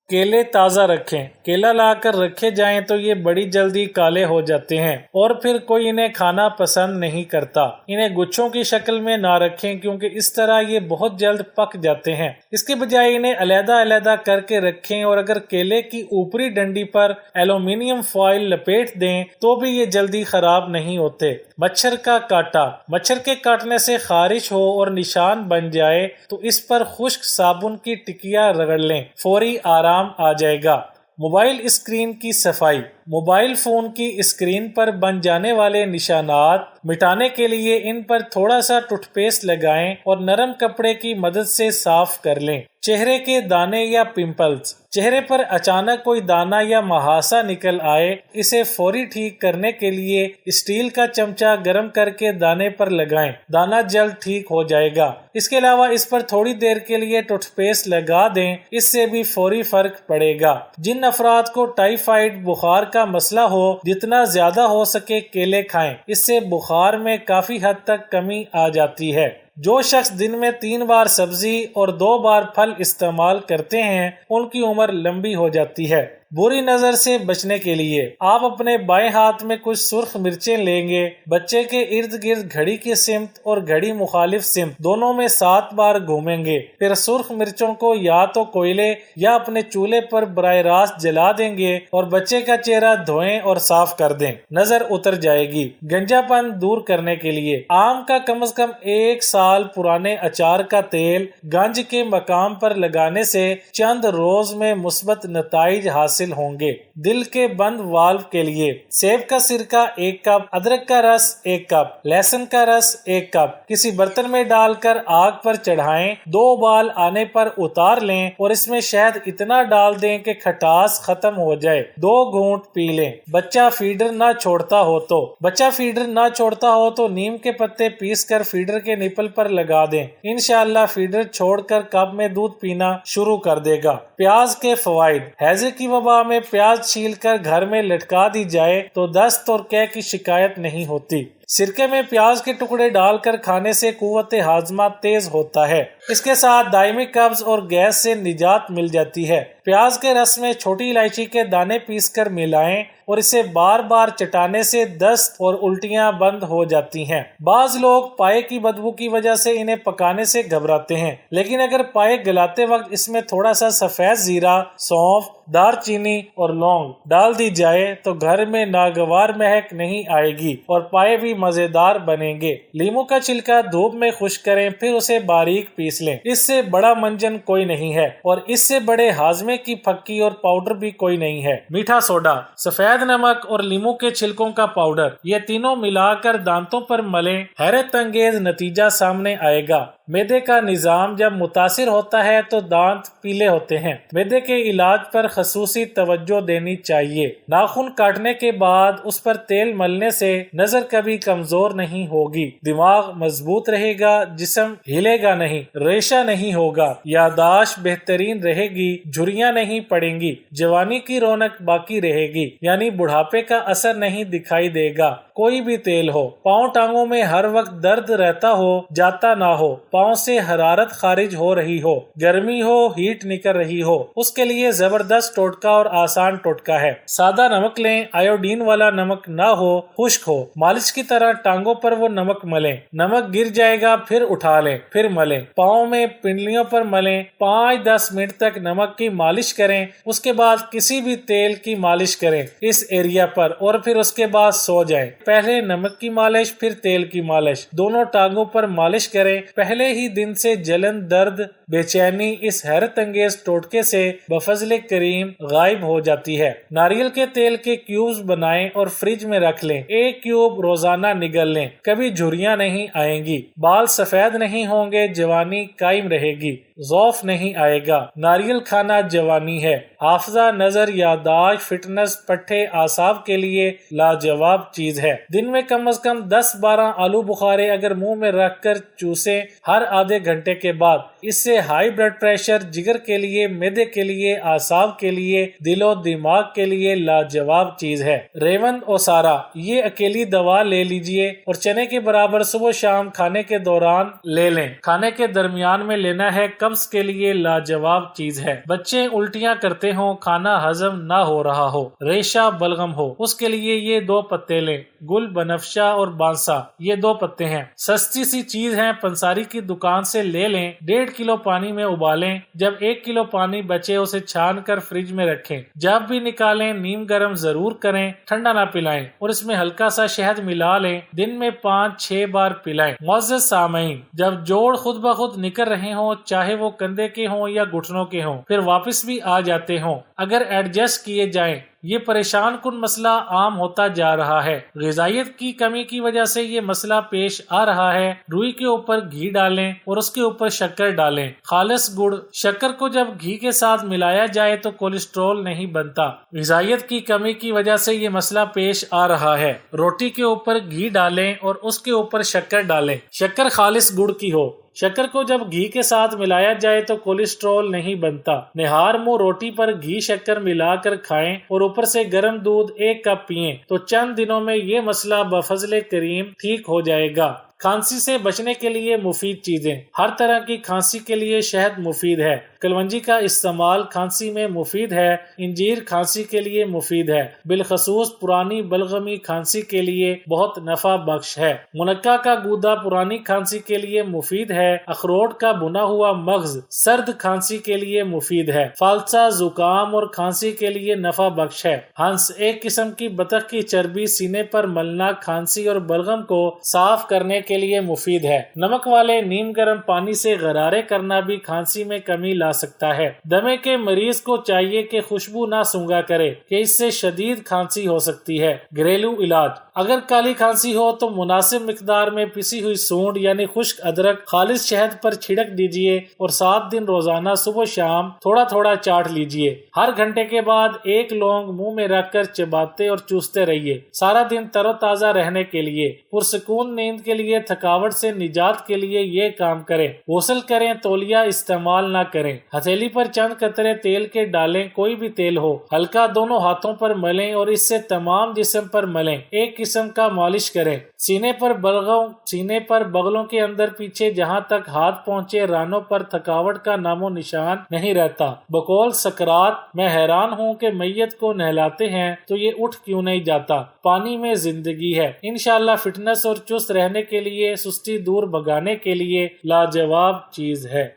کیلے تازہ رکھیں۔ کیلا لا کر رکھے جائیں تو یہ بڑی جلدی کالے ہو جاتے ہیں اور پھر کوئی انہیں کھانا پسند نہیں کرتا۔ انہیں گچھوں کی شکل میں نہ رکھیں کیونکہ اس طرح یہ بہت جلد پک جاتے ہیں۔ اس کے بجائے انہیں علیحدہ علیحدہ کر کے رکھیں اور اگر کیلے کی اوپری ڈنڈی پر ایلومینیم فوائل لپیٹ دیں تو بھی یہ جلدی خراب نہیں ہوتے۔ مچھر کا کاٹا۔ مچھر کے کاٹنے سے خارش ہو اور نشان بن جائے تو اس پر خشک صابن کی ٹکیا رگڑ لیں، فوری آرام آ جائے گا۔ موبائل اسکرین کی صفائی۔ موبائل فون کی اسکرین پر بن جانے والے نشانات مٹانے کے لیے ان پر تھوڑا سا ٹوتھ پیسٹ لگائیں اور نرم کپڑے کی مدد سے صاف کر لیں۔ چہرے کے دانے یا پمپلز۔ چہرے پر اچانک کوئی دانہ یا مہاسا نکل آئے، اسے فوری ٹھیک کرنے کے لیے اسٹیل کا چمچہ گرم کر کے دانے پر لگائیں، دانہ جلد ٹھیک ہو جائے گا۔ اس کے علاوہ اس پر تھوڑی دیر کے لیے ٹوتھ پیسٹ لگا دیں، اس سے بھی فوری فرق پڑے گا۔ جن افراد کو ٹائیفائڈ بخار کا مسئلہ ہو، جتنا زیادہ ہو سکے کیلے کھائیں، اس سے بخار میں کافی حد تک کمی آ جاتی ہے۔ جو شخص دن میں 3 بار سبزی اور 2 بار پھل استعمال کرتے ہیں ان کی عمر لمبی ہو جاتی ہے۔ بری نظر سے بچنے کے لیے آپ اپنے بائیں ہاتھ میں کچھ سرخ مرچیں لیں گے، بچے کے ارد گرد گھڑی کی سمت اور گھڑی مخالف سمت دونوں میں 7 بار گھومیں گے، پھر سرخ مرچوں کو یا تو کوئلے یا اپنے چولہے پر براہ راست جلا دیں گے اور بچے کا چہرہ دھوئیں اور صاف کر دیں، نظر اتر جائے گی۔ گنجا پن دور کرنے کے لیے آم کا کم از کم 1 سال پرانے اچار کا تیل گنج کے مقام پر لگانے سے چند روز میں مثبت نتائج حاصل ہوں گے۔ دل کے بند والو کے لیے سیب کا سرکہ 1 کپ، ادرک کا رس 1 کپ، لہسن کا رس 1 کپ کسی برتن میں ڈال کر آگ پر چڑھائیں، 2 ابال آنے پر اتار لیں اور اس میں شہد اتنا ڈال دیں کہ کھٹاس ختم ہو جائے، 2 گھونٹ پی لیں۔ بچہ فیڈر نہ چھوڑتا ہو تو نیم کے پتے پیس کر فیڈر کے نپل پر لگا دیں، انشاءاللہ فیڈر چھوڑ کر کپ میں دودھ پینا شروع کر دے گا۔ پیاز کے فوائد۔ ہیضے کی وبا میں پیاز چھیل کر گھر میں لٹکا دی جائے تو دست اور قے کی شکایت نہیں ہوتی۔ سرکے میں پیاز کے ٹکڑے ڈال کر کھانے سے قوت ہاضمہ تیز ہوتا ہے۔ اس کے ساتھ دائمی قبض اور گیس سے نجات مل جاتی ہے۔ پیاز کے رس میں چھوٹی الائچی کے دانے پیس کر ملائیں اور اسے بار بار چٹانے سے دست اور الٹیاں بند ہو جاتی ہیں۔ بعض لوگ پائے کی بدبو کی وجہ سے انہیں پکانے سے گھبراتے ہیں، لیکن اگر پائے گلاتے وقت اس میں تھوڑا سا سفید زیرہ، سونف، دار چینی اور لونگ ڈال دی جائے تو گھر میں ناگوار مہک نہیں آئے گی اور پائے بھی مزیدار بنیں گے۔ لیموں کا چھلکا دھوپ میں خشک کریں، پھر اسے باریک پیس لیں، اس سے بڑا منجن کوئی نہیں ہے اور اس سے بڑے ہاضمے کی پھکی اور پاؤڈر بھی کوئی نہیں ہے۔ میٹھا سوڈا، سفید نمک اور لیموں کے چھلکوں کا پاؤڈر، یہ تینوں ملا کر دانتوں پر ملیں، حیرت انگیز نتیجہ سامنے آئے گا۔ معدے کا نظام جب متاثر ہوتا ہے تو دانت پیلے ہوتے ہیں، معدے کے علاج پر خصوصی توجہ دینی چاہیے۔ ناخن کاٹنے کے بعد اس پر تیل ملنے سے نظر کبھی کمزور نہیں ہوگی، دماغ مضبوط رہے گا، جسم ہلے گا نہیں، ریشہ نہیں ہوگا، یادداشت بہترین رہے گی، جھریاں نہیں پڑیں گی، جوانی کی رونق باقی رہے گی، یعنی بڑھاپے کا اثر نہیں دکھائی دے گا۔ کوئی بھی تیل ہو، پاؤں ٹانگوں میں ہر وقت درد رہتا ہو، جاتا نہ ہو، پاؤں سے حرارت خارج ہو رہی ہو، گرمی ہو، ہیٹ نکل رہی ہو، اس کے لیے زبردست ٹوٹکا اور آسان ٹوٹکا ہے۔ سادہ نمک لیں، آیوڈین والا نمک نہ ہو، خشک ہو، مالش کی طرح ٹانگوں پر وہ نمک ملیں، نمک گر جائے گا پھر اٹھا لیں، پھر ملیں، پاؤں میں پنڈلیوں پر ملیں، 5-10 منٹ تک نمک کی مالش کریں، اس کے بعد کسی بھی تیل کی مالش کریں اس ایریا پر اور پھر اس کے بعد سو جائیں۔ پہلے نمک کی مالش پھر تیل کی مالش، دونوں ٹانگوں پر مالش کریں۔ پہلے ہی دن سے جلن، درد، بے چینی اس حیرت انگیز ٹوٹکے سے بفضل کریم غائب ہو جاتی ہے۔ ناریل کے تیل کے کیوبز بنائیں اور فریج میں رکھ لیں، 1 کیوب روزانہ نگل لیں، کبھی جھریاں نہیں آئیں گی، بال سفید نہیں ہوں گے، جوانی قائم رہے گی، ضعف نہیں آئے گا۔ ناریل کھانا جوانی ہے، حافظہ، نظر، یادداشت، فٹنس، پٹھے، اعصاب کے لیے لاجواب چیز ہے۔ دن میں کم از کم 10-12 آلو بخارے اگر منہ میں رکھ کر چوسیں ہر آدھے گھنٹے کے بعد، اس سے ہائی بلڈ پریشر، جگر کے لیے، معدے کے لیے، اعصاب کے لیے، دل و دماغ کے لیے لاجواب چیز ہے۔ ریون اوسارا، یہ اکیلی دوا لے لیجئے اور چنے کے برابر صبح شام کھانے کے دوران لے لیں۔ کھانے کے درمیان میں لینا ہے، قبض کے لیے لاجواب چیز ہے۔ بچے الٹیاں کرتے ہوں، کھانا ہضم نہ ہو رہا ہو، ریشہ بلغم ہو، اس کے لیے یہ 2 پتے لیں، گل بنفشہ اور بانسا، یہ 2 پتے ہیں، سستی سی چیز ہیں، پنساری کی دکان سے لے لیں۔ 1.5 کلو پانی میں ابالیں، جب 1 کلو پانی بچے اسے چھان کر فریج میں رکھیں، جب بھی نکالیں نیم گرم ضرور کریں، ٹھنڈا نہ پلائیں اور اس میں ہلکا سا شہد ملا لیں، دن میں 5-6 بار پلائیں۔ معزز سامعین، جب جوڑ خود بخود نکل رہے ہوں، چاہے وہ کندھے کے ہوں یا گھٹنوں کے ہوں، پھر واپس بھی آ جاتے ہوں، اگر ایڈجسٹ کیے جائیں، یہ پریشان کن مسئلہ عام ہوتا جا رہا ہے۔ غذائیت کی کمی کی وجہ سے یہ مسئلہ پیش آ رہا ہے۔ روئی کے اوپر گھی ڈالیں اور اس کے اوپر شکر ڈالیں، خالص گڑ۔ شکر کو جب گھی کے ساتھ ملایا جائے تو کولیسٹرول نہیں بنتا۔ غذائیت کی کمی کی وجہ سے یہ مسئلہ پیش آ رہا ہے۔ روٹی کے اوپر گھی ڈالیں اور اس کے اوپر شکر ڈالیں، شکر خالص گڑ کی ہو۔ شکر کو جب گھی کے ساتھ ملایا جائے تو کولیسٹرول نہیں بنتا۔ نہار منہ روٹی پر گھی شکر ملا کر کھائیں اور اوپر سے گرم دودھ 1 کپ پئیں تو چند دنوں میں یہ مسئلہ بفضل کریم ٹھیک ہو جائے گا۔ کھانسی سے بچنے کے لیے مفید چیزیں۔ ہر طرح کی کھانسی کے لیے شہد مفید ہے۔ کلونجی کا استعمال کھانسی میں مفید ہے۔ انجیر کھانسی کے لیے مفید ہے، بالخصوص پرانی بلغمی کھانسی کے لیے بہت نفع بخش ہے۔ منقع کا گودا پرانی کھانسی کے لیے مفید ہے۔ اخروٹ کا بنا ہوا مغز سرد کھانسی کے لیے مفید ہے۔ فالسا زکام اور کھانسی کے لیے نفع بخش ہے۔ ہنس، ایک قسم کی بطخ کی چربی سینے پر ملنا کھانسی اور بلغم کو صاف کرنے کے لیے مفید ہے۔ نمک والے نیم گرم پانی سے غرارے کرنا بھی کھانسی میں کمی لا سکتا ہے۔ دمے کے مریض کو چاہیے کہ خوشبو نہ سونگھا کرے کہ اس سے شدید کھانسی ہو سکتی ہے۔ گھریلو علاج: اگر کالی کھانسی ہو تو مناسب مقدار میں پسی ہوئی سونڈ یعنی خشک ادرک خالص شہد پر چھڑک دیجئے اور 7 دن روزانہ صبح شام تھوڑا تھوڑا چاٹ لیجئے۔ ہر گھنٹے کے بعد 1 لونگ منہ میں رکھ کر چباتے اور چوستے رہیے، سارا دن تر و تازہ رہنے کے لیے۔ پرسکون نیند کے لیے، تھکاوٹ سے نجات کے لیے یہ کام کریں۔ غسل کریں، تولیہ استعمال نہ کریں۔ ہتھیلی پر چند قطرے تیل کے ڈالیں، کوئی بھی تیل ہو، ہلکا دونوں ہاتھوں پر ملیں اور اس سے تمام جسم پر ملیں۔ ایک قسم کا مالش کریں۔ سینے پر بغلوں کے اندر پیچھے جہاں تک ہاتھ پہنچے رانوں پر تھکاوٹ کا نام و نشان نہیں رہتا۔ بقول سقراط، میں حیران ہوں کہ میت کو نہلاتے ہیں تو یہ اٹھ کیوں نہیں جاتا۔ پانی میں زندگی ہے۔ انشاءاللہ فٹنس اور چست رہنے کے لیے، سستی دور بھگانے کے لیے لاجواب چیز ہے۔